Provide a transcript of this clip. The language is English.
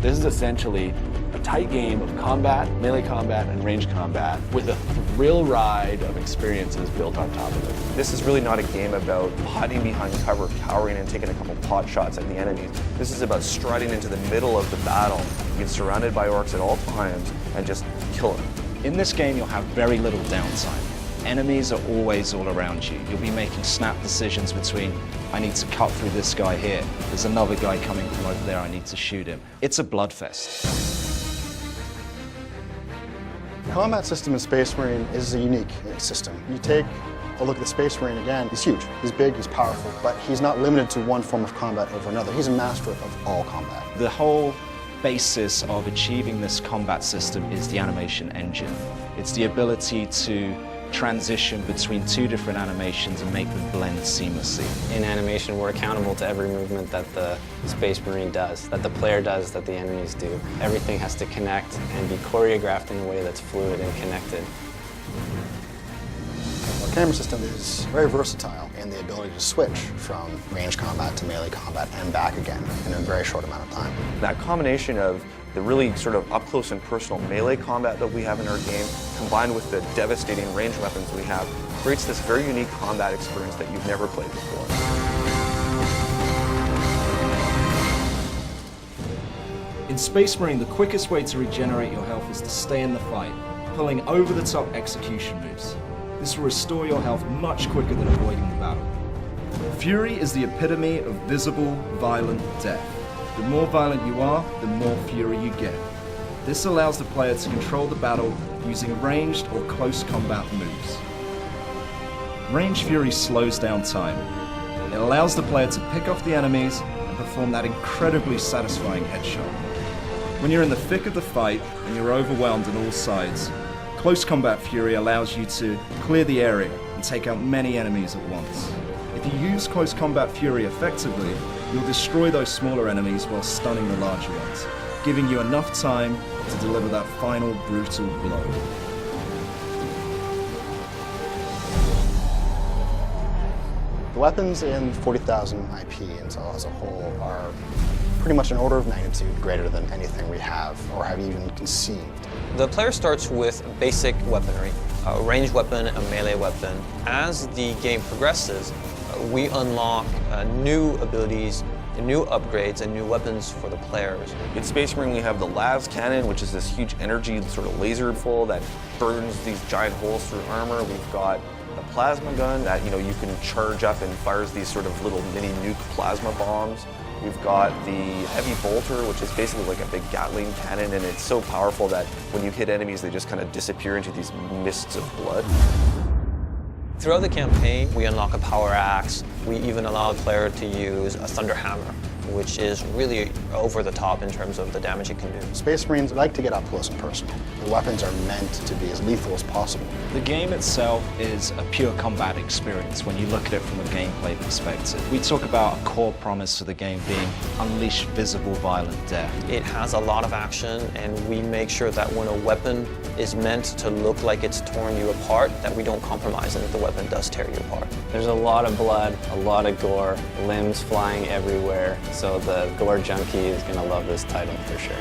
This is essentially a tight game of combat, melee combat, and range combat with a thrill ride of experiences built on top of it. This is really not a game about hiding behind cover, cowering, and taking a couple pot shots at the enemies. This is about striding into the middle of the battle, being surrounded by orcs at all times, and just kill them. In this game, you'll have very little downtime. Enemies are always all around you. You'll be making snap decisions between, I need to cut through this guy here. There's another guy coming from over there, I need to shoot him. It's a bloodfest. The combat system in Space Marine is a unique system. You take a look at the Space Marine again, he's huge, he's big, he's powerful, but he's not limited to one form of combat over another. He's a master of all combat. The whole basis of achieving this combat system is the animation engine. It's the ability to transition between two different animations and make them blend seamlessly. In animation, we're accountable to every movement that the Space Marine does, that the player does, that the enemies do. Everything has to connect and be choreographed in a way that's fluid and connected. Our camera system is very versatile in the ability to switch from range combat to melee combat and back again in a very short amount of time. That combination of the really sort of up-close and personal melee combat that we have in our game, combined with the devastating range weapons we have, creates this very unique combat experience that you've never played before. In Space Marine, the quickest way to regenerate your health is to stay in the fight, pulling over-the-top execution moves. This will restore your health much quicker than avoiding the battle. Fury is the epitome of visible, violent death. The more violent you are, the more fury you get. This allows the player to control the battle using ranged or close combat moves. Range fury slows down time. It allows the player to pick off the enemies and perform that incredibly satisfying headshot. When you're in the thick of the fight and you're overwhelmed on all sides, close combat fury allows you to clear the area and take out many enemies at once. If you use close combat fury effectively, you'll destroy those smaller enemies while stunning the larger ones, giving you enough time to deliver that final brutal blow. The weapons in 40,000 IP as a whole are pretty much an order of magnitude greater than anything we have or have even conceived. The player starts with basic weaponry, a ranged weapon, a melee weapon. As the game progresses, we unlock new abilities, new upgrades, and new weapons for the players. In Space Marine, we have the Las cannon, which is this huge energy sort of laser full that burns these giant holes through armor. We've got the plasma gun that you can charge up and fires these sort of little mini nuke plasma bombs. We've got the heavy bolter, which is basically like a big Gatling cannon, and it's so powerful that when you hit enemies, they just kind of disappear into these mists of blood. Throughout the campaign, we unlock a power axe. We even allow the player to use a thunder hammer, which is really over the top in terms of the damage it can do. Space Marines like to get up close and personal. The weapons are meant to be as lethal as possible. The game itself is a pure combat experience when you look at it from a gameplay perspective. We talk about a core promise of the game being unleash visible, violent death. It has a lot of action, and we make sure that when a weapon is meant to look like it's torn you apart, that we don't compromise and that the weapon does tear you apart. There's a lot of blood, a lot of gore, limbs flying everywhere, so the gore junkie is going to love this title for sure.